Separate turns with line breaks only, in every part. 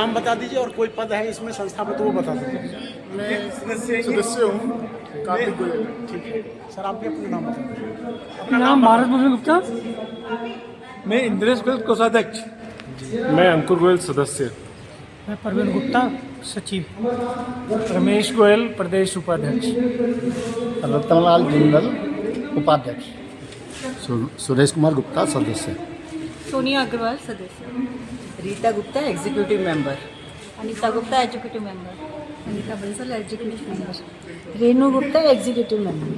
नाम बता दीजिए और कोई पद है इसमें संस्था में तो वो बता दीजिए।
मैं सदस्य हूँ कार्तिक गोयल।
ठीक है सर, आप भी अपना नाम बता दीजिए।
अपना नाम भारत भूषण गुप्ता।
मैं इंद्रेश गोयल कोषाध्यक्ष।
मैं अंकुर गोयल सदस्य।
मैं परवीन गुप्ता सचिव।
रमेश गोयल प्रदेश उपाध्यक्ष।
रतनलाल जिंदल उपाध्यक्ष। सुरेश कुमार गुप्ता सदस्य।
सोनिया अग्रवाल सदस्य।
Rita Gupta executive member.
Anita Gupta educative member.
Anita Bansal educative member.
Renu Gupta executive member.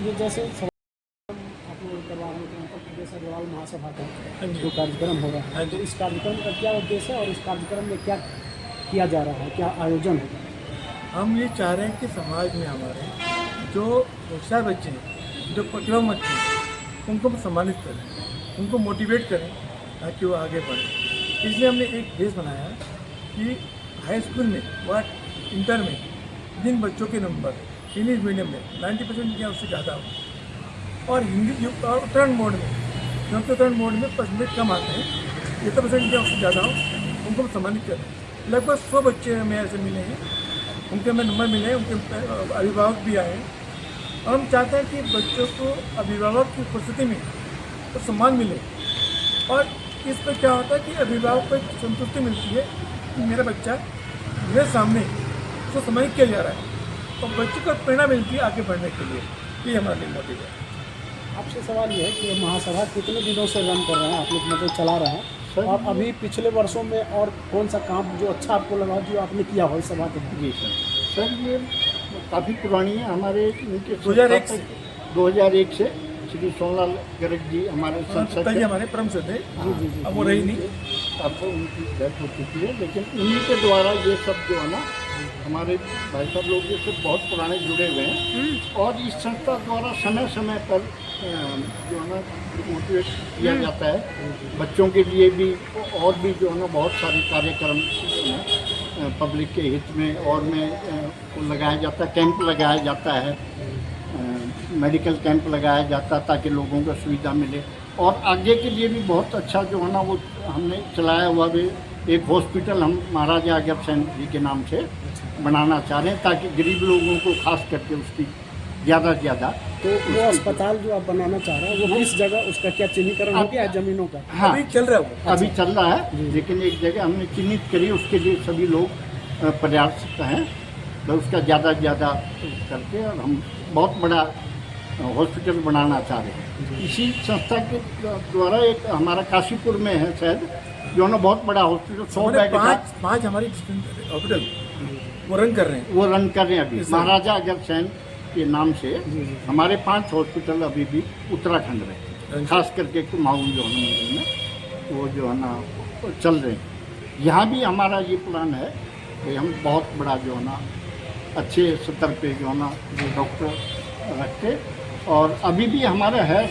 ये जैसे आप लोग करवा रहे हैं उत्तर प्रदेश अग्रवाल महासभा का जो कार्यक्रम होगा, तो इस कार्यक्रम का क्या उद्देश्य है और इस कार्यक्रम में क्या किया जा रहा है, क्या आयोजन है?
हम ये चाह रहे हैं कि समाज में हमारे जो होशियार बच्चे हैं, जो प्रतिभावान बच्चे हैं, उनको हम सम्मानित करें, उनको मोटिवेट करें ताकि वो आगे बढ़ें। इसलिए हमने एक बेस बनाया कि हाई स्कूल में व इंटर में जिन बच्चों के नंबर इंग्लिश मीडियम में 90% या उससे ज़्यादा हो, और हिंदी और उत्तराखंड बोर्ड में क्योंकि उत्तराखंड बोर्ड में परसेंटेज कम आते हैं, 70% या उससे ज़्यादा हो, उनको हम सम्मानित करें। लगभग 100 बच्चे हमें ऐसे मिले हैं, उनके हमें नंबर मिले हैं, उनके अभिभावक भी आए हैं, और हम चाहते हैं कि बच्चों को अभिभावक की उपस्थिति में तो सम्मान मिले। और इस पर क्या होता है कि अभिभावक को एक संतुष्टि मिलती है कि मेरा बच्चा मेरे सामने उसको सम्मानित किया जा रहा है, और बच्चों को प्रेरणा मिलती है आगे बढ़ने के लिए। ये हमारा लिए मोटिव है।
आपसे सवाल ये है कि महासभा कितने दिनों से रन कर रहे हैं आप लोग, मतलब चला रहे हैं, और अभी पिछले वर्षों में और कौन सा काम जो अच्छा आपको लगा जो आपने किया हो इस सभा के लिए?
जी सर, ये काफ़ी पुरानी है हमारे इनके
2001
से श्री सोनलाल गर्ग जी हमारे संसद
के हमारे परम सदस्य थे, अब वो रही नहीं,
अब तो उनकी डेथ हो चुकी है, लेकिन उन्हीं के द्वारा ये सब जो है ना हमारे भाई साहब लोग ये सब बहुत पुराने जुड़े हुए हैं, और इस संस्था द्वारा समय समय पर जो है ना मोटिवेट किया जाता है बच्चों के लिए भी, और भी जो है ना बहुत सारे कार्यक्रम जो है पब्लिक के हित में और में लगाया जाता है, कैंप लगाया जाता है, मेडिकल कैंप लगाया जाता है ताकि लोगों को सुविधा मिले। और आगे के लिए भी बहुत अच्छा जो है ना वो हमने चलाया हुआ भी एक हॉस्पिटल हम महाराजा अग्रसेन जी के नाम से बनाना चाह रहे हैं, ताकि गरीब लोगों को खास करके उसकी ज़्यादा से ज़्यादा।
तो वो अस्पताल जो आप बनाना चाह रहे हैं वो किस जगह, उसका क्या चिन्हीकरण हो गया है ज़मीनों का?
हाँ,
अभी चल रहा है,
अभी चल रहा है, लेकिन एक जगह हमने चिन्हित करी, उसके लिए सभी लोग प्रयासरत हैं, तो उसका ज़्यादा से ज़्यादा करके और हम बहुत बड़ा हॉस्पिटल बनाना चाह रहे हैं। इसी संस्था के द्वारा एक हमारा काशीपुर में है शायद जो ना बहुत बड़ा हॉस्पिटल, 100 बेड का,
5 हमारे हॉस्पिटल वो रन कर रहे हैं
अभी महाराजा अग्रसेन के नाम से हमारे 5 हॉस्पिटल अभी भी उत्तराखंड में, खास करके कुमाऊं जो है मंडल में वो जो है ना चल रहे हैं। यहाँ भी हमारा ये प्लान है कि हम बहुत बड़ा जो है ना अच्छे स्तर पे जो है ना डॉक्टर रखते, और अभी भी हमारा है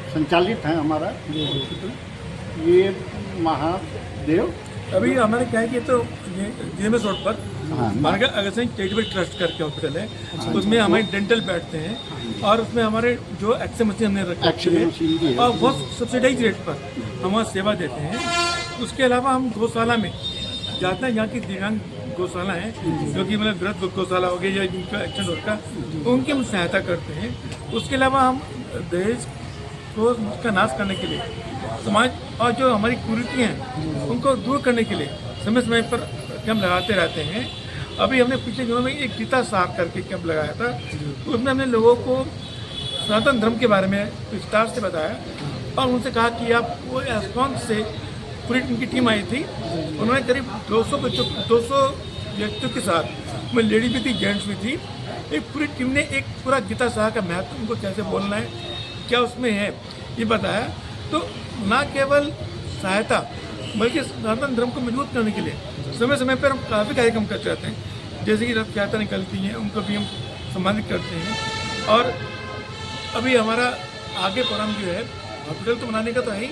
संचालित है हमारा हॉस्पिटल ये महादेव।
अभी हमारे क्या है कि तो GMS रोड पर महाराजा अग्रसेन चैरिटेबल ट्रस्ट करके हॉस्पिटल है, उसमें हमारे डेंटल बैठते हैं, और उसमें हमारे जो एक्सरे मशीन हमने रखी है और बहुत सब्सिडाइज रेट पर हम वहाँ सेवा देते हैं। उसके अलावा हम गौशाला में जाते हैं, यहाँ की दिव्यांग गौशाला है जो कि मतलब वृद्ध गौशाला हो गई या जिनका एक्सीडेंट होता है, तो उनकी हम सहायता करते हैं। उसके अलावा हम दहेज को का नाश करने के लिए समाज और जो हमारी कुरीतियाँ हैं उनको दूर करने के लिए समय समय पर कैंप लगाते रहते हैं। अभी हमने पिछले दिनों में एक गीता साहब करके कैंप लगाया था, तो उसमें हमने लोगों को सनातन धर्म के बारे में विस्तार से बताया, और उनसे कहा कि आप वो एस्कॉन से पूरी उनकी टीम आई थी, उन्होंने करीब 200 व्यक्तियों के साथ में लेडी भी थी, जेंट्स भी थी, एक पूरी टीम ने एक पूरा गीता साहब का महत्व उनको कैसे बोलना है, क्या उसमें है, ये बताया। तो न केवल सहायता बल्कि सनातन धर्म को मजबूत करने के लिए समय समय पर हम काफ़ी कार्यक्रम करते रहते हैं, जैसे कि रथ यात्रा निकलती हैं उनको भी हम सम्मानित करते हैं। और अभी हमारा आगे प्रोग्राम जो है हॉस्पिटल तो बनाने का तो है ही,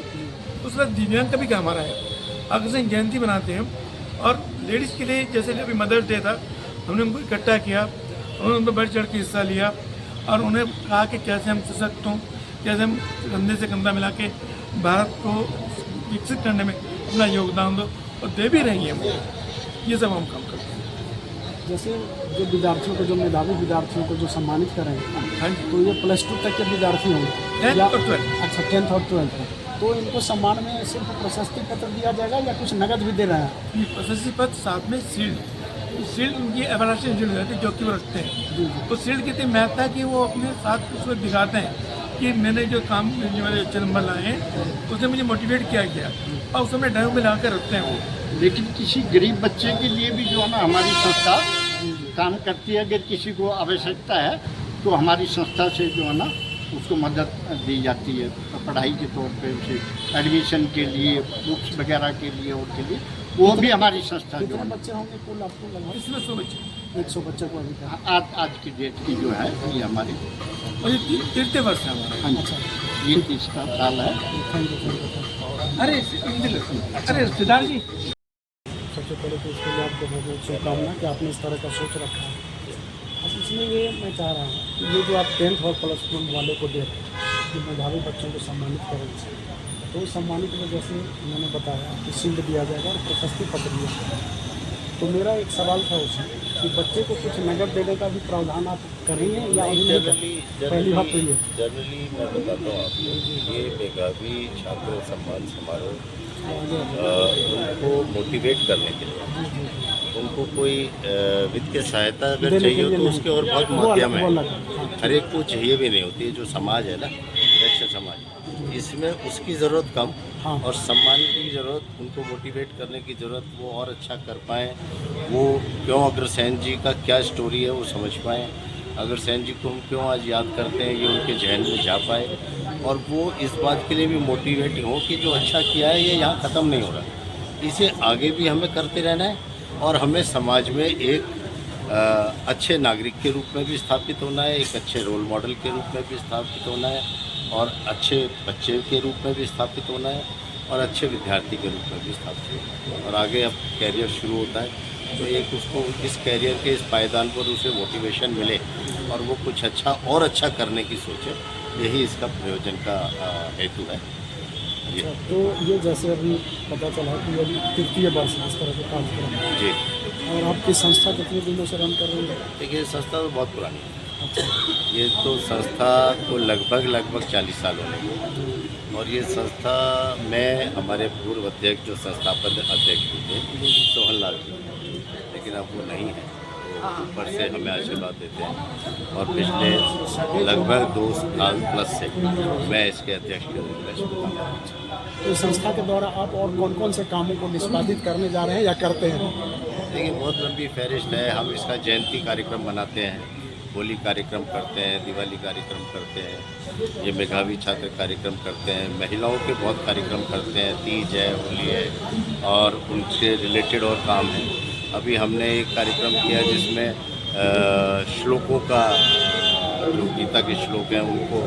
उसका दिव्यांग का भी क्या हमारा है, अग्रसेन जयंती बनाते हैं, और लेडीज़ के लिए जैसे अभी मदर्स डे था, हमने उनको इकट्ठा किया, उन्होंने उन पर बढ़ चढ़ के हिस्सा लिया, और उन्हें कहा कि कैसे हम सशक्त हों, कैसे हम कंधे से कंधा मिला के भारत को विकसित करने में अपना योगदान दो। और दे भी रही हैं वो। ये सब हम काम करते हैं।
जैसे जो विद्यार्थियों को, जो मेधावी विद्यार्थियों को जो सम्मानित कर रहे हैं,
हाँ जी,
तो ये +2 तक के विद्यार्थी होंगे
10th
या
और 12th।
अच्छा 10th और 12th, तो इनको सम्मान में सिर्फ प्रशस्ति पत्र दिया जाएगा या कुछ नगद भी दे रहे हैं?
ये प्रशस्ति पत्र साथ में शील्ड उनकी एवरेशन शील्ड रहती है जो कि वो रखते हैं। तो शील्ड की इतनी महत्ता है कि वो अपने साथ उसको दिखाते हैं कि मैंने जो काम, जो मेरे अच्छे नंबर लाए हैं उसने मुझे मोटिवेट किया गया, और उस समय ड्राइव में ला कर रखते हैं वो।
लेकिन किसी गरीब बच्चे के लिए भी जो है ना हमारी संस्था काम करती है। अगर किसी को आवश्यकता है तो हमारी संस्था से जो है ना उसको मदद दी जाती है पढ़ाई के तौर पे, उसे एडमिशन के लिए, बुक्स वगैरह के लिए और के लिए, वो भी हमारी संस्था जो
कितने
है।
बच्चे होंगे कुल आपको लगभग?
इसमें 100 बच्चे
100 बच्चों को अभी तक।
आज की डेट की जो है ये हमारी,
और ये 3रे वर्ष है हमारा।
हाँ जी, ये 3रा साल है।
Thank you.
अरे सिद्धार्थ जी,
सबसे पहले तो इसके लिए आपको बहुत बहुत शुभकामना कि आपने इस तरह का सोच रखा है। अब इसमें ये मैं चाह रहा हूँ कि ये जो आप 10th और +1 वाले को दे रहे हैं, जो मेधावी बच्चों को सम्मानित करेंगे, तो उस सम्मानित में जैसे मैंने बताया कि शील्ड दिया जाएगा और प्रशस्ति पत्र दिया जाएगा। तो मेरा एक सवाल था उसमें कि बच्चे को कुछ नगद देने का भी प्रावधान आप कर रही हैं या अभी नहीं? पहली बात तो ये
जनरली मैं बताता हूँ आपको, ये मेधावी छात्र सम्मान समारोह उनको मोटिवेट करने के लिए, उनको कोई वित्तीय सहायता अगर चाहिए हो तो उसके और बहुत माध्यम है। हर एक को चाहिए भी नहीं होती है। जो समाज है ना, वैश्य समाज, इसमें उसकी ज़रूरत कम और सम्मान की ज़रूरत, उनको मोटिवेट करने की ज़रूरत, वो और अच्छा कर पाएँ। वो क्यों अग्रसेन जी का क्या स्टोरी है वो समझ पाएँ, अग्रसेन जी को हम क्यों आज याद करते हैं, ये उनके जहन में जा पाए, और वो इस बात के लिए भी मोटिवेट हो कि जो अच्छा किया है ये यहाँ ख़त्म नहीं हो रहा, इसे आगे भी हमें करते रहना है, और हमें समाज में एक अच्छे नागरिक के रूप में भी स्थापित होना है, एक अच्छे रोल मॉडल के रूप में भी स्थापित होना है, और अच्छे बच्चे के रूप में भी स्थापित होना है, और अच्छे विद्यार्थी के रूप में भी स्थापित होना है। और आगे अब कैरियर शुरू होता है तो एक उसको इस कैरियर के इस पायदान पर उसे मोटिवेशन मिले और वो कुछ अच्छा और अच्छा करने की सोचे, यही इसका प्रयोजन का हेतु है।
अच्छा, तो ये जैसे अभी पता चला कि अभी 3य वर्ष इस तरह के कार्यक्रम
जी,
और आपकी संस्था कितने दिनों से रन कर रही है?
देखिए संस्था तो बहुत पुरानी है। ये तो संस्था को लगभग 40 साल होने लगे, और ये संस्था में हमारे पूर्व अध्यक्ष जो संस्थापक अध्यक्ष थे सोहन लाल जी, लेकिन अब वो नहीं है, वो ऊपर से हमें आशीर्वाद देते हैं, और पिछले लगभग 2 साल प्लस से मैं इसके अध्यक्ष के रूप में।
तो संस्था के द्वारा आप और कौन कौन से कामों को निष्पादित करने जा रहे हैं या करते हैं?
देखिए बहुत लंबी फहरिस्त है। हम इसका जयंती कार्यक्रम बनाते हैं, होली कार्यक्रम करते हैं, दिवाली कार्यक्रम करते हैं, ये मेधावी छात्र कार्यक्रम करते हैं, महिलाओं के बहुत कार्यक्रम करते हैं, तीज है, होली है, और उनसे रिलेटेड और काम है। अभी हमने एक कार्यक्रम किया जिसमें श्लोकों का, जो गीता के श्लोक हैं उनको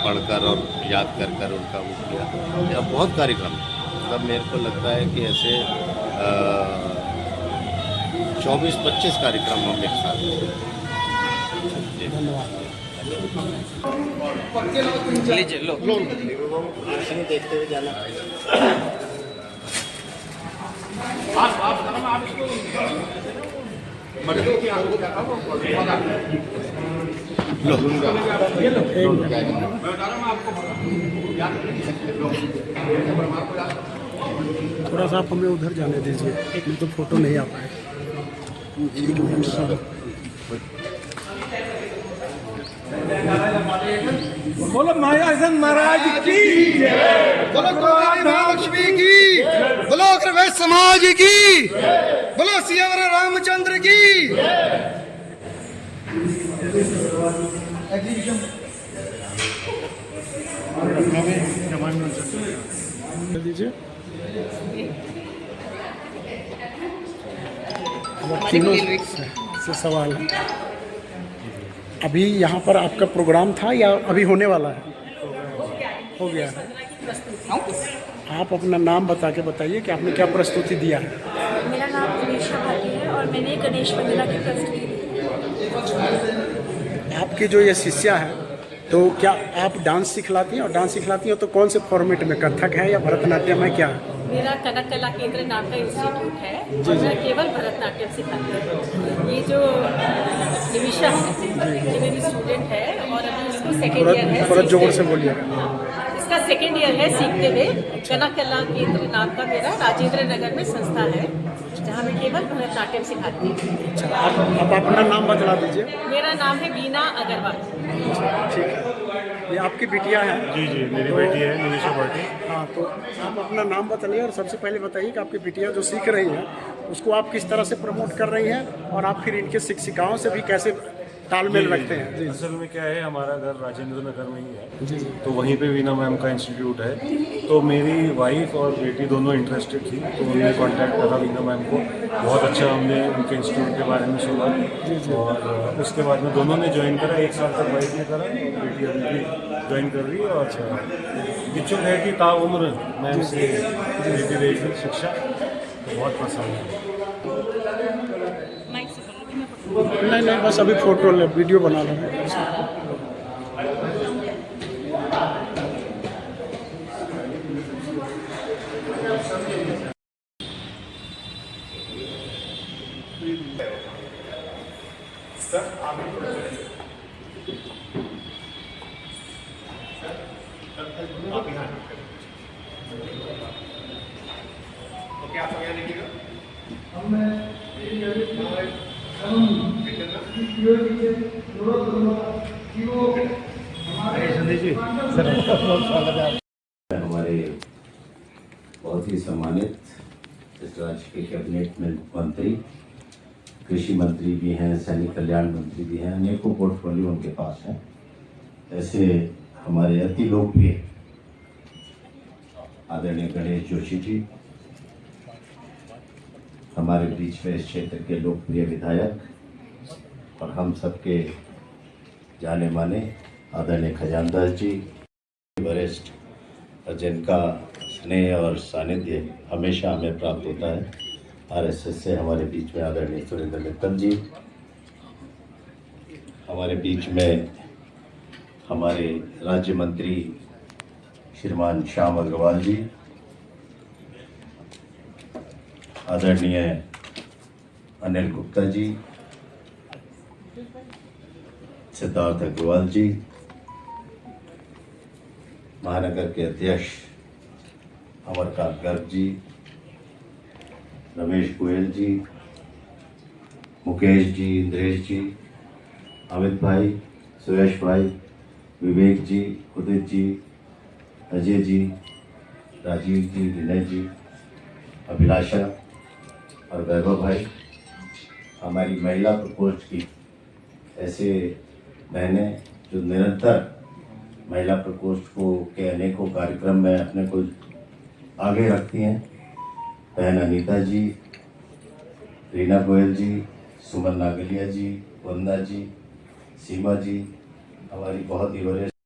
पढ़कर और याद कर उनका वो किया। या बहुत कार्यक्रम है, मतलब मेरे को लगता है कि ऐसे 24-25 कार्यक्रम हम एक साथ हैं। देखते हुए जाना।
थोड़ा सा आप हमें उधर जाने दीजिए, नहीं तो फोटो नहीं आ पाए।
बोलो महाराज महाराज की,
बोलो महालक्ष्मी की, बोलो अग्रवैश्य समाज की, बोलो सियावर रामचंद्र की।
दीजिए। तीनों से सवाल है, अभी यहाँ पर आपका प्रोग्राम था या अभी होने वाला है? हो गया है। आप अपना नाम बता के बताइए कि आपने क्या प्रस्तुति दिया है।
मेरा नाम अनीशा भाटी है और मैंने गणेश वंदना की प्रस्तुति दी।
आपकी जो ये शिष्या है, तो क्या आप डांस सिखलाती हैं? और डांस सिखलाती हैं तो कौन से फॉर्मेट में, कथक है या भरतनाट्यम है, क्या है?
मेरा कनक कला केंद्र नाम का इंस्टीट्यूट है और मैं केवल भरतनाट्यम सिखाती हूँ। ये जो निमिषा है ये मेरी स्टूडेंट है और अभी इसको सेकेंड ईयर है।
थोड़ा जोर से बोलिए।
इसका सेकेंड ईयर है सीखते हुए। कनक कला केंद्र नाम का मेरा राजेंद्र नगर में संस्था है जहाँ मैं केवल भरतनाट्यम सिखाती हूँ।
अच्छा, आप अपना नाम बतला दीजिए।
मेरा नाम है बीना अग्रवाल।
ठीक है, ये आपकी बिटिया है?
जी जी, मेरी बेटी है निमिषा पाटिल।
हाँ, तो आप अपना नाम बताइए और सबसे पहले बताइए कि आपकी बिटिया जो सीख रही है उसको आप किस तरह से प्रमोट कर रही हैं और आप फिर इनके शिक्षिकाओं से भी कैसे तालमेल रखते हैं? जी,
असल में क्या है, हमारा घर राजेंद्र नगर में ही है जी, तो वहीं पे वीना मैम का इंस्टीट्यूट है। तो मेरी वाइफ और बेटी दोनों इंटरेस्टेड थी, तो उन्होंने कांटेक्ट करा वीना मैम को। बहुत अच्छा हमने उनके इंस्टीट्यूट के बारे में सुना और उसके बाद में दोनों ने ज्वाइन करा। 1 साल तक वाइफ ने करा, बेटी अभी भी ज्वाइन कर रही है और इच्छुक है कि ताउम्र मैम से देती रहेगी शिक्षा। तो बहुत पसंद है।
नहीं, बस अभी फोटो ले, वीडियो बना रहे हैं।
हमारे बहुत ही सम्मानित इस राज्य के कैबिनेट में मंत्री, कृषि मंत्री भी हैं, सैनिक कल्याण मंत्री भी हैं, अनेकों पोर्टफोलियो उनके पास हैं। ऐसे हमारे अति लोकप्रिय आदरणीय गणेश जोशी जी, हमारे बीच में इस क्षेत्र के लोकप्रिय विधायक और हम सबके जाने माने आदरणीय खजानदास जी, वरिष्ठ और जिनका स्नेह और सानिध्य हमेशा हमें प्राप्त होता है। आरएसएस से हमारे बीच में आदरणीय सुरेंद्र मित्तल जी, हमारे बीच में हमारे राज्य मंत्री श्रीमान श्याम अग्रवाल जी, आदरणीय अनिल गुप्ता जी, सिद्धार्थ अग्रवाल जी, महानगर के अध्यक्ष अमरकांत गर्ग जी, रमेश गोयल जी, मुकेश जी, इंद्रेश जी, अमित भाई, सुरेश भाई, विवेक जी, उदित जी, अजय जी, राजीव जी, विनय जी, अभिलाषा और वैभव भाई, हमारी महिला प्रकोष्ठ की ऐसे बहनें जो निरंतर महिला प्रकोष्ठ को के अनेकों कार्यक्रम में अपने को आगे रखती हैं। बहन अनीता जी, रीना गोयल जी, सुमन नागलिया जी, वंदा जी, सीमा जी, हमारी बहुत ही वरिष्ठ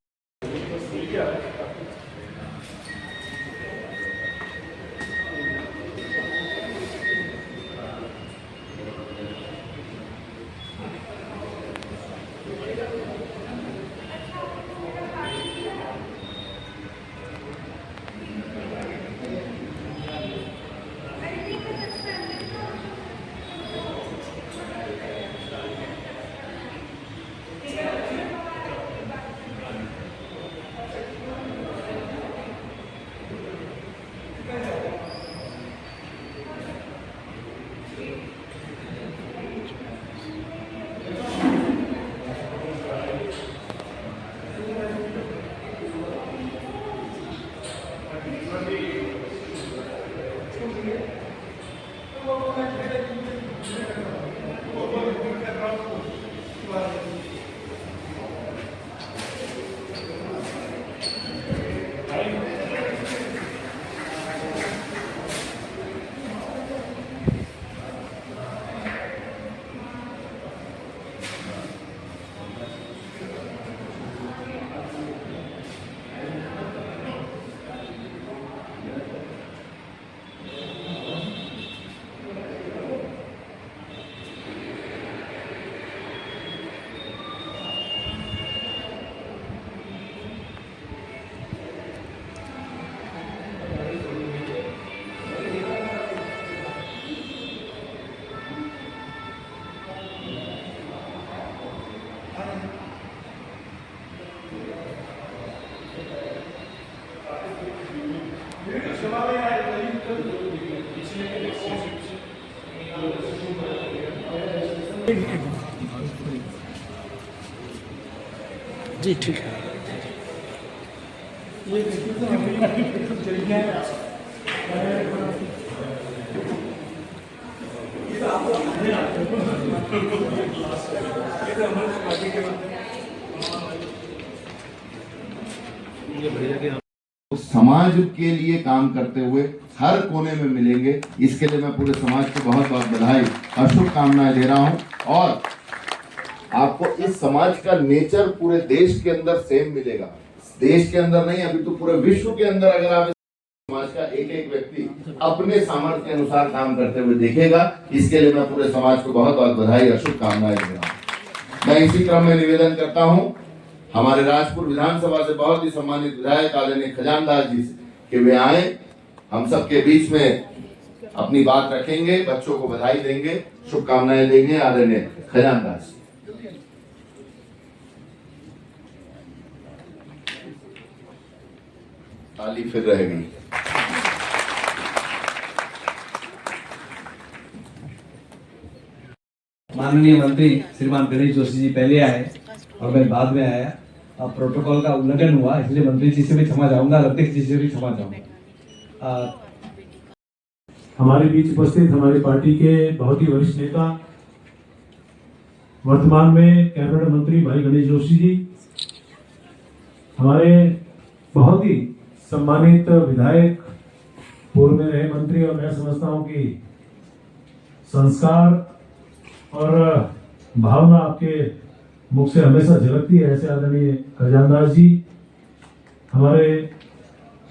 जी ठीक है।
समाज के लिए काम करते हुए हर कोने में मिलेंगे, इसके लिए मैं पूरे समाज को बहुत बहुत बधाई और शुभकामनाएं दे रहा हूं। और आपको इस समाज का नेचर पूरे देश के अंदर सेम मिलेगा, देश के अंदर नहीं, अभी तो पूरे विश्व के अंदर अगर आप समाज का एक एक व्यक्ति अपने सामर्थ्य के अनुसार काम करते हुए देखेगा, इसके लिए मैं पूरे समाज को बहुत बहुत बधाई और शुभकामनाएं दे रहा हूँ। मैं इसी क्रम में निवेदन करता हूँ हमारे राजपुर विधानसभा से बहुत ही सम्मानित विधायक आदरणीय खजानदास जी से कि वे आए, हम सबके बीच में अपनी बात रखेंगे, बच्चों को बधाई देंगे, शुभकामनाएं देंगे। आदरणीय खजानदास ताली फिर रह गई।
माननीय मंत्री श्रीमान गणेश जोशी जी पहले आए और मैं बाद में आया। अब प्रोटोकॉल का उल्लंघन हुआ, इसलिए मंत्री जी से भी क्षमा चाहूंगा, अध्यक्ष जी से भी क्षमा चाहूंगा।
हमारे बीच उपस्थित हमारी पार्टी के बहुत ही वरिष्ठ नेता, वर्तमान में कैबिनेट मंत्री भाई गणेश जोशी जी, हमारे बहुत ही सम्मानित विधायक, पूर्व में रहे मंत्री, और मैं समझता हूं कि संस्कार और भावना आपके मुख से हमेशा झलकती है, ऐसे आदरणीय खजानदास जी, हमारे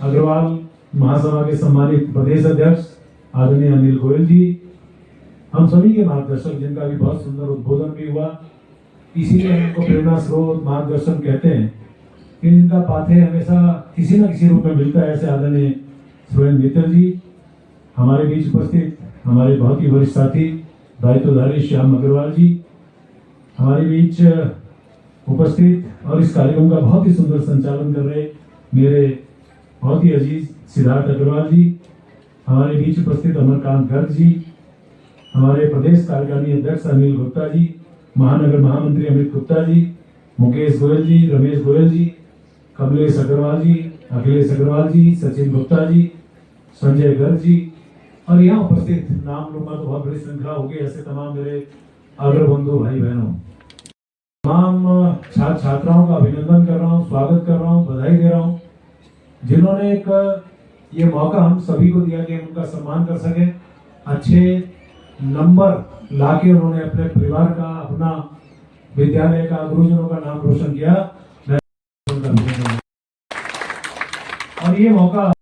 अग्रवाल महासभा के सम्मानित प्रदेश अध्यक्ष आदरणीय अनिल गोयल जी, हम सभी के मार्गदर्शक, जिनका भी बहुत सुंदर उद्बोधन भी हुआ, इसीलिए हमको प्रेरणा स्रोत मार्गदर्शन कहते हैं कि इनका पाथे हमेशा किसी न किसी रूप में मिलता है। ऐसे आदरणीय सुरेंद्र मित्तल जी, हमारे बीच उपस्थित हमारे बहुत ही वरिष्ठ साथी दायित्वधारी श्याम अग्रवाल जी, हमारे बीच उपस्थित और इस कार्यक्रम का बहुत ही सुंदर संचालन कर रहे मेरे बहुत ही अजीज सिद्धार्थ अग्रवाल जी, हमारे बीच उपस्थित अमरकांत गर्ग जी, हमारे प्रदेश कार्यकारिणी अध्यक्ष अनिल गुप्ता जी, महानगर महामंत्री अमित गुप्ता जी, मुकेश गोयल जी, रमेश गोयल जी, कमलेश अग्रवाल जी, अखिलेश अग्रवाल जी, सचिन गुप्ता जी, संजय गर्ग जी, और यहाँ उपस्थित नाम लूंगा तो बहुत बड़ी श्रृंखला होगी, ऐसे तमाम मेरे अग्रबंधु भाई बहनों, तमाम छात्र छात्राओं का अभिनंदन कर रहा हूँ, स्वागत कर रहा हूँ, बधाई दे रहा हूँ, जिन्होंने एक ये मौका हम सभी को दिया कि हम उनका सम्मान कर सके। अच्छे नंबर लाके उन्होंने अपने परिवार का, अपना विद्यालय का, गुरुजनों का नाम रोशन किया। और ये मौका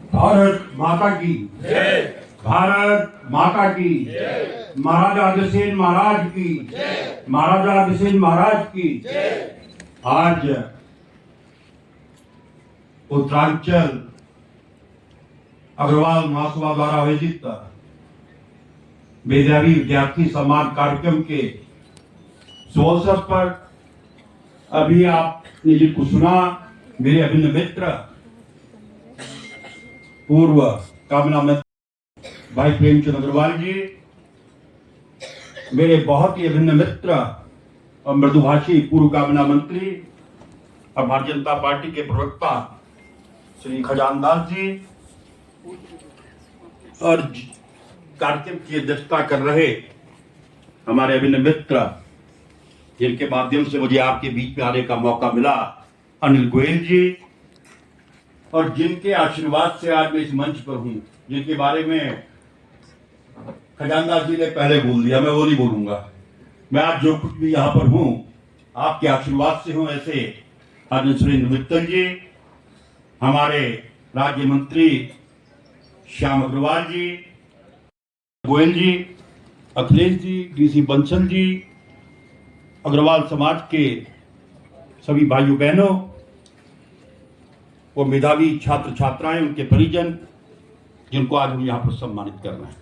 भारत माता की जय, भारत माता की जय, महाराजा अग्रसेन महाराज की जय, महाराजा अग्रसेन महाराज की जय। आज उत्तरांचल अग्रवाल महासभा द्वारा आयोजित मेधावी विद्यार्थी सम्मान कार्यक्रम के शुभ अवसर पर अभी आपने जिनको सुना, मेरे अभिन्न मित्र पूर्व कामना मंत्री भाई प्रेमचंद अग्रवाल जी, मेरे बहुत ही अभिन्न मित्र और मृदुभाषी पूर्व कामना मंत्री और भारतीय जनता पार्टी के प्रवक्ता श्री खजानदास जी, और कार्यक्रम की अध्यक्षता कर रहे हमारे अभिन्न मित्र, जिनके माध्यम से मुझे आपके बीच में आने का मौका मिला, अनिल गोयल जी, और जिनके आशीर्वाद से आज मैं इस मंच पर हूं, जिनके बारे में खजानदास जी ने पहले बोल दिया, मैं वो नहीं बोलूंगा। मैं आज जो कुछ भी यहाँ पर हूं, आपके आशीर्वाद से हूं। ऐसे आदरणीय सुरेंद्र मित्तल जी, हमारे राज्य मंत्री श्याम अग्रवाल जी, गोयल जी, अखिलेश जी, डीसी बंसल जी, अग्रवाल समाज के सभी भाइयों बहनों, वो मेधावी छात्र छात्राएं, उनके परिजन, जिनको आज हम यहाँ पर सम्मानित कर रहे हैं।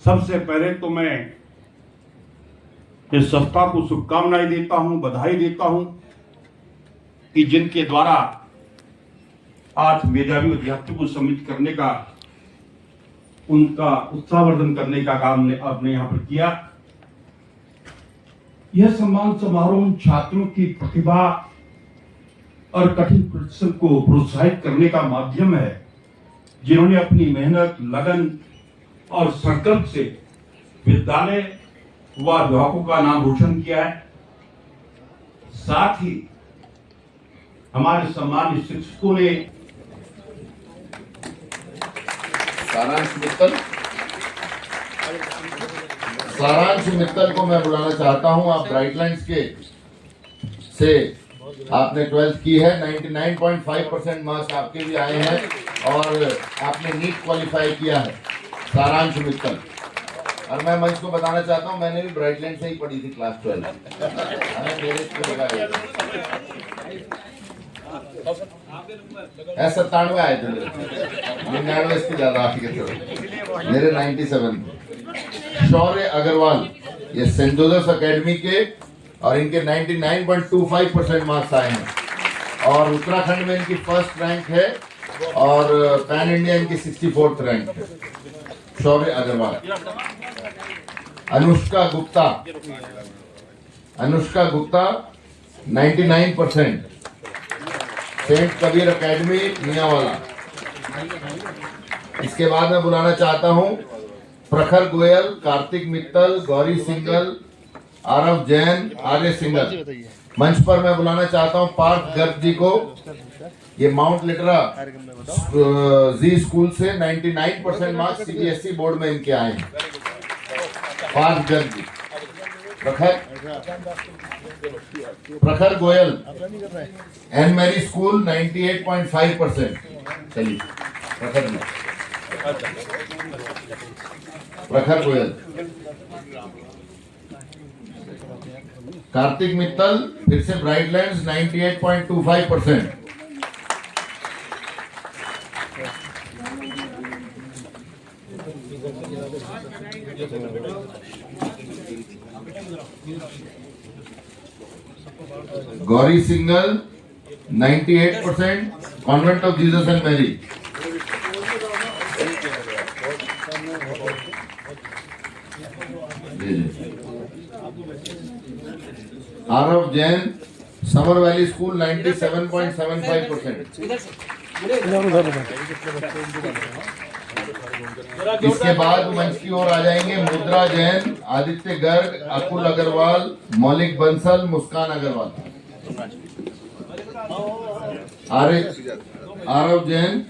सबसे पहले तो मैं इस संस्था को शुभकामनाएं देता हूं, बधाई देता हूं कि जिनके द्वारा आज मेधावी विद्यार्थियों को सम्मिलित करने का, उनका उत्साहवर्धन करने का काम आपने यहाँ पर किया। यह सम्मान समारोह उन छात्रों की प्रतिभा और कठिन परिश्रम को प्रोत्साहित करने का माध्यम है जिन्होंने अपनी मेहनत, लगन और संकल्प से विद्यालय व अध्यापकों का नाम रोशन किया है। साथ ही हमारे सम्मानित शिक्षकों ने
सारांश मित्तल को मैं बुलाना चाहता हूं। आप ब्राइटलैंड्स के से आपने 12th की है, 99.5% मार्क्स आपके भी आए हैं और आपने नीट क्वालिफाई किया है, सारांश मित्तल। और मैं मंच को बताना चाहता हूं, मैंने भी ब्राइटलैंड से ही पढ़ी थी क्लास 12। ऐसा 97 आए थे, 99 इसकी ज्यादा मेरे 97। शौर्य अग्रवाल, ये सेंट जोसेफ एकेडमी के, और इनके 99.25% मार्क्स आए हैं और उत्तराखंड में इनकी फर्स्ट रैंक है और पैन इंडिया इनकी 64th रैंक है। शौर्य अग्रवाल। Anushka Gupta 99%, saint Kabir academy Miyawala. इसके बाद मैं बुलाना चाहता हूं प्रखर गोयल, कार्तिक मित्तल, गौरी सिंगल, आरव जैन, आर्य सिंगल। मंच पर मैं बुलाना चाहता हूं पार्थ गर्ग जी को। ये माउंट लिटरा जी स्कूल से 99% मार्क्स सीबीएसई बोर्ड में इनके आए हैं। पार्थ गर्ग जी। प्रखर गोयल, एन मैरी स्कूल 98.5%। चलिए प्रखर में प्रखर गोयल। कार्तिक मित्तल फिर से Brightlands 98.25%। Gauri Singhal 98%, Convent of Jesus and Mary. Aarav Jain, summer valley school 97.75%। इसके बाद मंच की ओर आ जाएंगे मुद्रा Jain, Aditya Garg, Akul Agarwal, Maulik Bansal, Muskan Agarwal. Aarav Jain,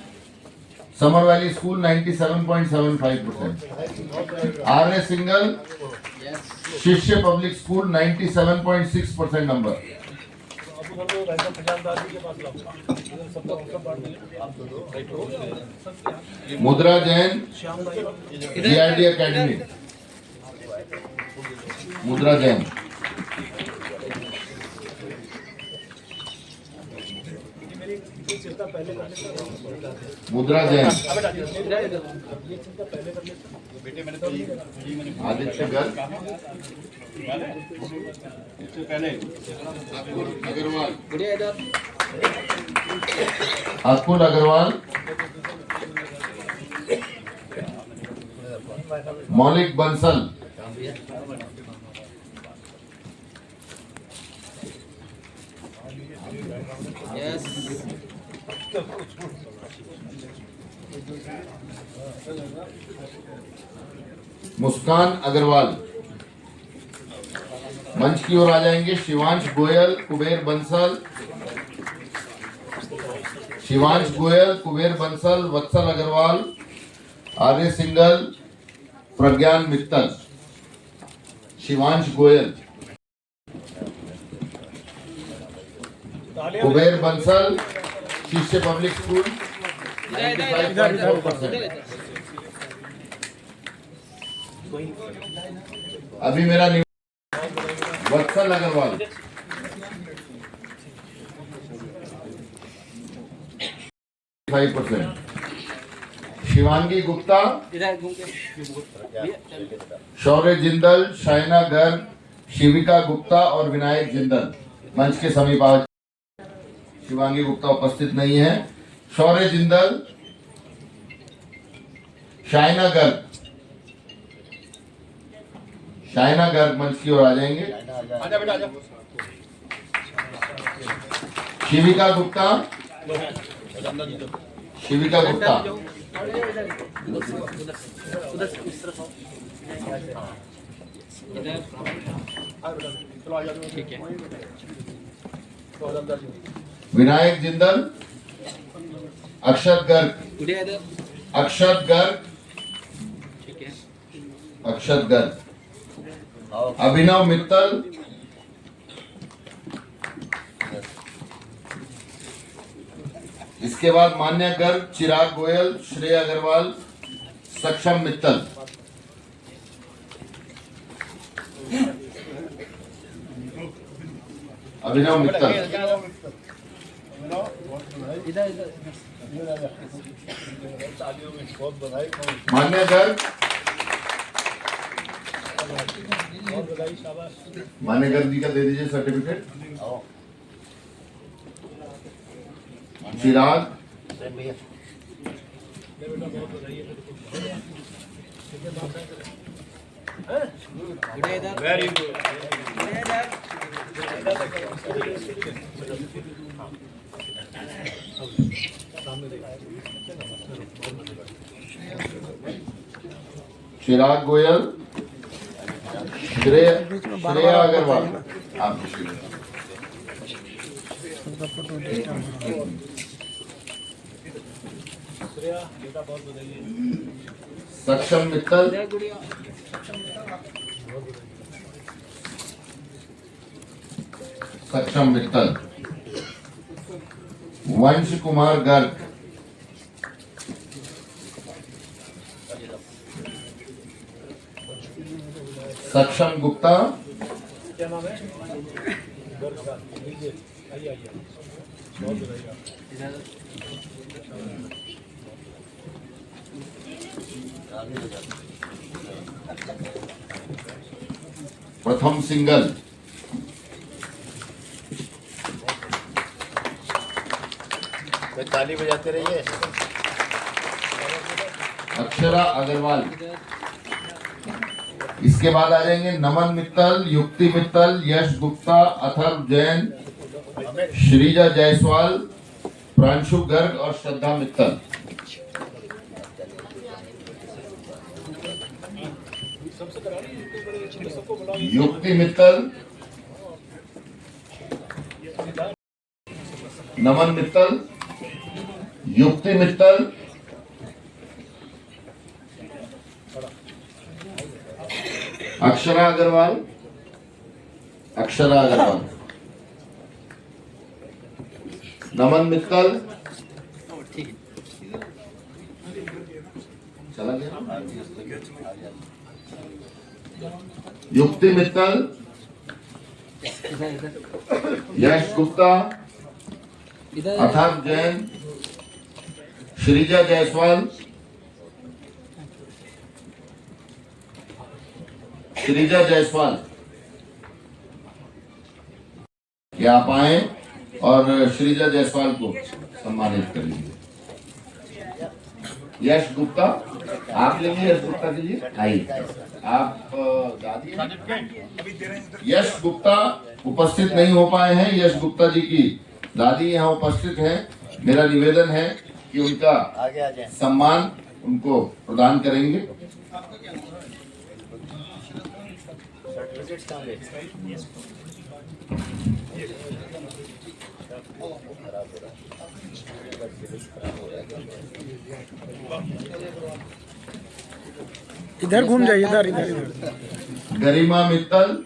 summer valley school 97.75%। Arya Singhal, Shishya public school 97.6% number. Mudra Jain, GRD academy. मुद्रा जैन। मुद्रा जैन। आदित्य गर्ग, अग्रवाल, अकुल अग्रवाल, मौलिक बंसल, मुस्कान अग्रवाल। मंच की ओर आ जाएंगे शिवांश गोयल, कुबेर बंसल, शिवांश गोयल, कुबेर बंसल, वत्सल अग्रवाल, आर्य सिंगल, प्रज्ञान मित्तल। शिवांश गोयल, कुबेर बंसल, शिष्य पब्लिक स्कूल 95.4%। अभी मेरा वत्सल अग्रवाल, शिवांगी गुप्ता, शौर्य जिंदल, शाइना गर्ग, शिविका गुप्ता और विनायक जिंदल मंच के समीप आ। शिवांगी गुप्ता उपस्थित नहीं है। शौर्य जिंदल, शाइना गर्ग, शाइना गर्ग मंच की ओर आ जाएंगे। शिविका गुप्ता, शिविका गुप्ता, विनायक जिंदल, अक्षत गर्ग, अक्षत गर्ग, अक्षत गर्ग, अभिनव मित्तल, इसके बाद मान्य गर्ग, चिराग गोयल, श्रेया अग्रवाल, सक्षम मित्तल। अभिनव मित्तल, मान्य गर्ग, मान्य गर्ग जी का दे दीजिए सर्टिफिकेट। चिराग,
वेरी गुड।
चिराग गोयल, श्रेया अग्रवाल, आप सक्षम मित्तल, सक्षम मित्तल, वंश कुमार गर्ग, सक्षम गुप्ता,
क्या नाम है?
प्रथम सिंगल,
ताली बजाते रहिए।
अक्षरा अग्रवाल, इसके बाद आ जाएंगे नमन मित्तल, युक्ति मित्तल, यश गुप्ता, अथर्व जैन, श्रीजा जायसवाल, प्रांशु गर्ग और श्रद्धा मित्तल। युक्ति मित्तल, नमन मित्तल, युक्ति मित्तल, अक्षरा अग्रवाल, अक्षरा अग्रवाल, नमन मित्तल, चला गया, युक्ति मित्तल, यश गुप्ता, अथर्व जैन, श्रीजा जायसवाल, श्रीजा जायसवाल, ये आप आए और श्रीजा जायसवाल को सम्मानित कर लीजिए। यश गुप्ता, आप लेंगे, यश गुप्ता के लिए आइए, आप दादी। यश गुप्ता उपस्थित नहीं हो पाए हैं। यश गुप्ता जी की दादी यहाँ उपस्थित हैं। मेरा निवेदन है कि उनका सम्मान उनको प्रदान करेंगे।
इधर घूम जाइए, इधर इधर इधर।
गरिमा मित्तल,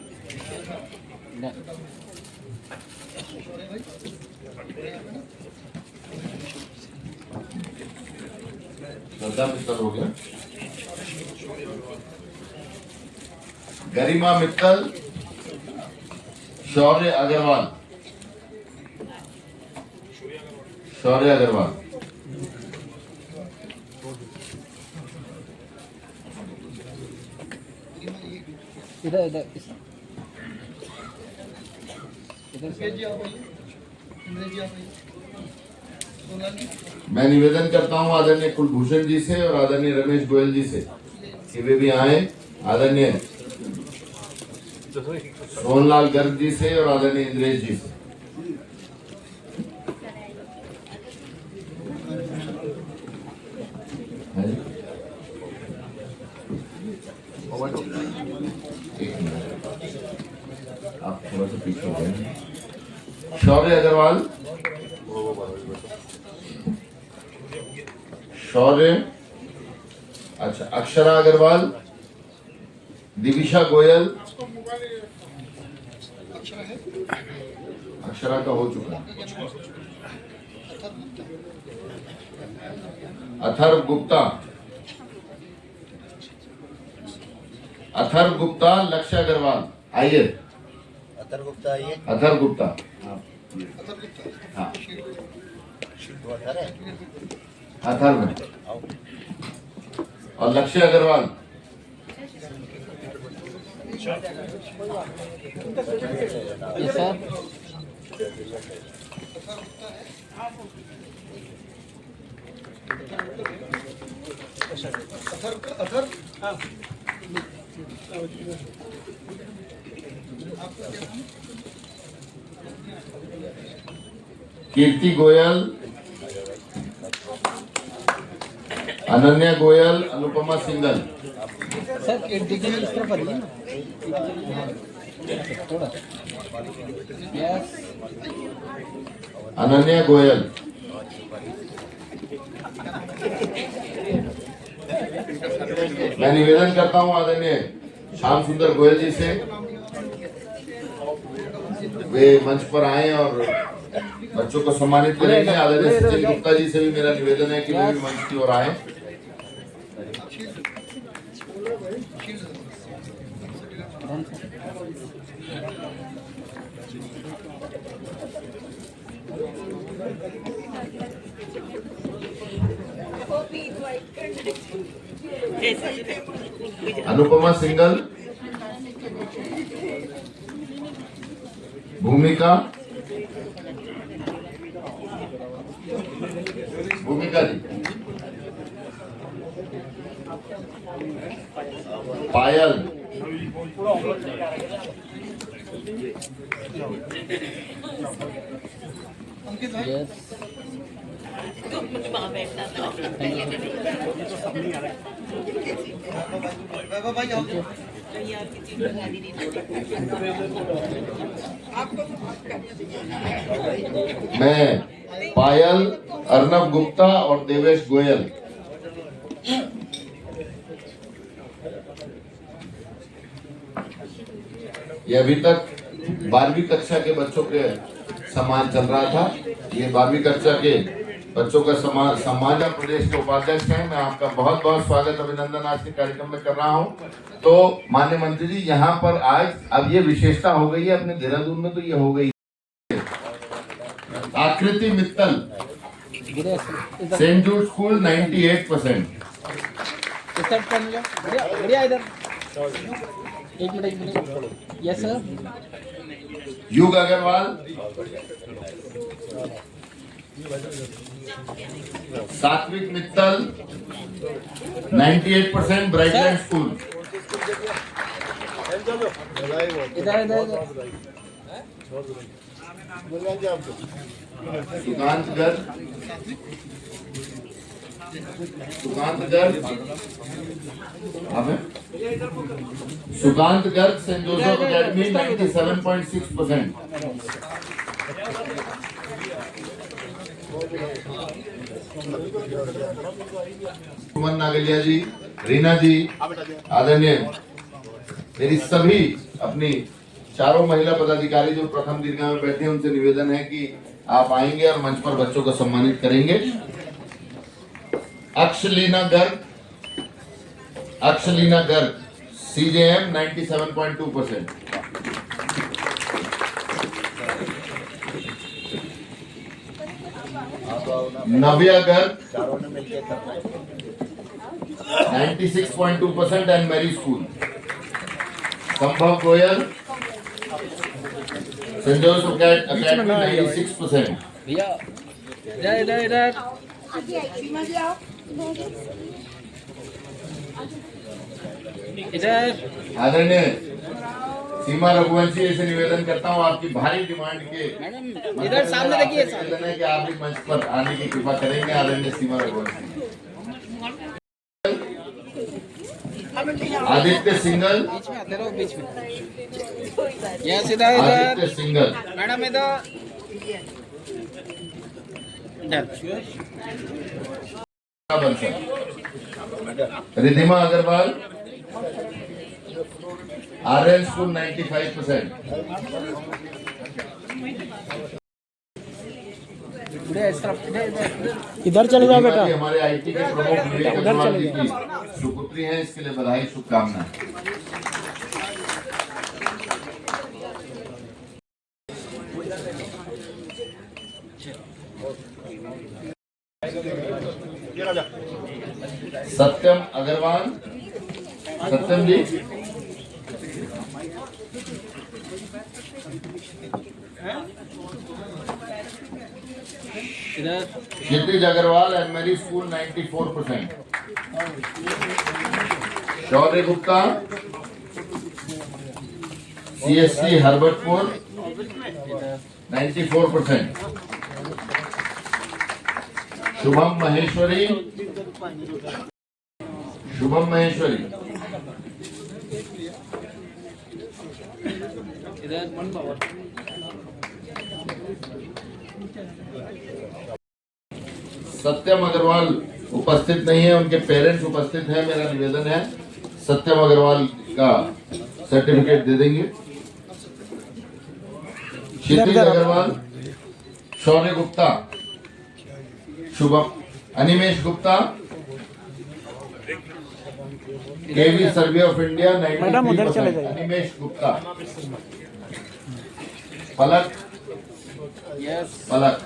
श्रद्धा मित्तल हो गया। गरिमा मित्तल, शौर्य अग्रवाल, शौर्य अग्रवाल,
इधर इधर
मैं निवेदन करता हूं आदरणीय कुलभूषण जी से और आदरणीय रमेश गोयल जी से कि वे भी आए। आदरणीय सोहनलाल गर्ग जी से और आदरणीय इंद्रेश जी से। आप थोड़ा सा पीछे हो गए। शौर्य अग्रवाल, शौर्य, अच्छा अक्षरा अग्रवाल, दिविशा गोयल, अक्षरा का हो चुका। अथर्व गुप्ता, अथर्व गुप्ता, लक्ष्य अग्रवाल, आइए।
अथर्व गुप्ता आइए।
अथर्व गुप्ता, हाँ अथर्व में, और लक्ष्य अग्रवाल। कीर्ति गोयल, अनन्या गोयल, अनुपमा सिंगल।
सर कीर्ति के इस तरफ आइए थोड़ा। यस,
अनन्या गोयल, मैं निवेदन करता हूं आदरणीय श्याम सुंदर गोयल जी से, वे मंच पर आए और बच्चों को सम्मानित करेंगे। आदरणीय सचिन गुप्ता जी से भी मेरा निवेदन है कि वे भी मंच की ओर आए। अनुपमा सिंगल, भूमिका, भूमिका जी, पायल, मैं पायल, अर्नब गुप्ता और देवेश गोयल। ये अभी तक 12वीं कक्षा के बच्चों के सम्मान चल रहा था। ये 12वीं कक्षा के बच्चों का सम्मान प्रदेश के उपाध्यक्ष हैं। मैं आपका बहुत बहुत स्वागत अभिनंदन आज के कार्यक्रम में कर रहा हूं। तो माननीय मंत्री जी, यहाँ पर आज अब ये विशेषता हो गई है, अपने देहरादून में तो ये हो गई। आकृति मित्तल, सेंट जूड स्कूल 98%।
बढ़िया इधर एक minute. Yes sir.
Yug Agarwal, Satvik Mittal 98%, Brightland school. Sukant Garg, Sukant Garg, Saint Joseph Academy 97.6%। Suman Nagaliya ji, Reena ji, आदरणीय मेरी सभी अपनी चारों महिला पदाधिकारी जो प्रथम दीर्घा में बैठे हैं, उनसे निवेदन है कि आप आएंगे और मंच पर बच्चों को सम्मानित करेंगे। Akshlina Garg, CJM 97.2%। Navya Garg 96.2% and Mary school. Sambhav Goyal, Saint Joseph academy 96%।
भैया इधर
आदरणीय सीमा रघुवंशी से निवेदन करता हूँ आपकी भारी डिमांड के
इधर सामने देखिए
निवेदन है कि आप भी मंच पर आने की कृपा करेंगे आदरणीय सीमा रघुवंशी। आदित्य सिंगल,
बीच में आते रहो, बीच में। यस इधर
आदित्य सिंगल,
मैडम इधर
रिधिमा अग्रवाल, आर्यन स्कूल 95%।
इधर चले जाओ बेटा।
हमारे आईटी के प्रमुख विवेक अग्रवाल जी की सुपुत्री है, इसके लिए बधाई शुभकामनाएं। सत्यम अग्रवाल, सत्यम जी, क्षितिज अग्रवाल एंड मेरी स्कूल 94%। शौर्य गुप्ता, CSC हर्बर्टपुर 94%। शुभम महेश्वरी, शुभम महेश्वरी, सत्यम अग्रवाल उपस्थित नहीं है, उनके पेरेंट्स उपस्थित हैं। मेरा निवेदन है सत्यम अग्रवाल का सर्टिफिकेट दे देंगे। Kshitij Agarwal, Shaurya Gupta, Shubham, Animesh Gupta, KV survey of India 93%। Animesh Gupta, Palak, Palak,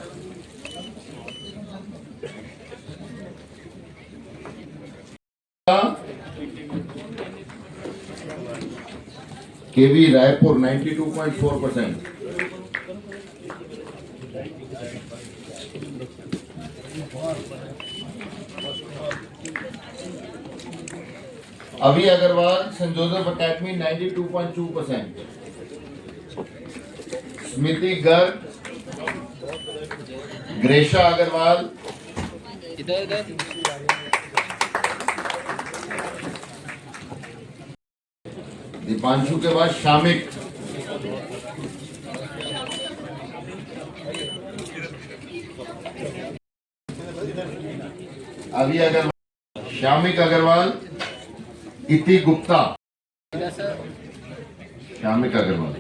KV Raipur 92.4%। Abhi Agarwal saint Joseph academy 92.2%। Smriti Garg, Gresha Agarwal,
इधर इधर
दीपांशु के बाद शामिक, अभी अग्रवाल, शामिक अग्रवाल, इति गुप्ता, शामिक अग्रवाल,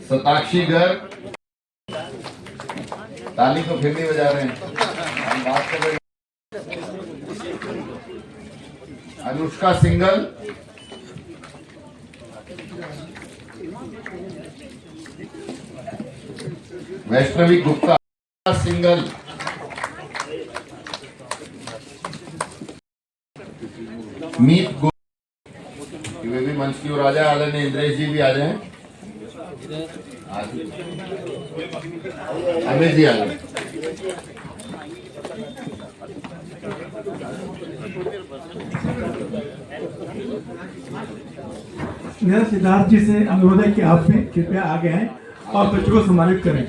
सताक्षी गर्ग, ताली तो फिर नहीं बजा रहे हैं, हम बात कर रहे हैं। अनुष्का सिंगल, वैष्णवी गुप्ता सिंगल, मीत गो, वे भी मंच की ओर आ जाए। आदरणीय इंद्रेश जी भी आ जाए, अमित जी आ जाए।
मेरा सिद्धार्थ जी से अनुरोध है कि आप भी कृपया आगे आए और बच्चों को सम्मानित करें।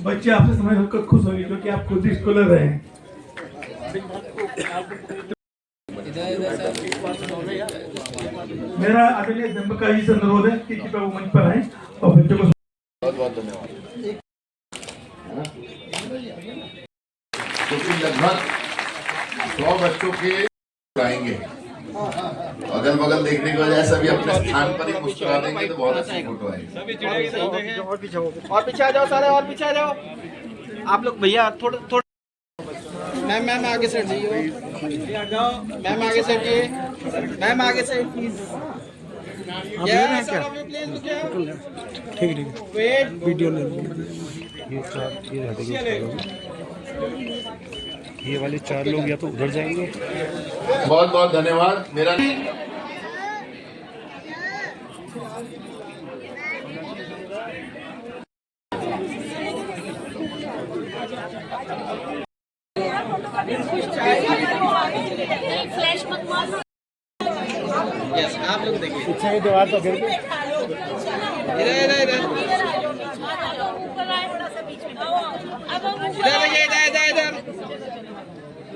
बच्चे आपसे सम्मानित होकर खुश होंगे क्योंकि आप खुद ही स्कॉलर रहे हैं। मेरा आदरणीय जम्बका जी से अनुरोध है कि कृपया वो मंच पर आए और बच्चों को
बहुत बहुत धन्यवाद। क्योंकि लगभग 100 बच्चों के आएंगे, अगल बगल देखने की वजह से भी अपने स्थान पर ही मुस्कुरा देंगे तो बहुत अच्छी फोटो आएगी।
और पीछे आ जाओ सारे, और पीछे आ जाओ आप लोग भैया, थोड़ा थोड़ा। मैम आगे से जाइए, मैम आगे से हटिए, मैम आगे से प्लीज।
ठीक
वेट,
वीडियो ले
ये वाले 4 लोग या तो उधर जाएंगे।
बहुत बहुत धन्यवाद। मेरा
फ्लैश मत मारो।
यस आप लोग देखिए
पीछे की दीवार तो गिर गई।
इधर इधर इधर इधर भैया इधर इधर इधर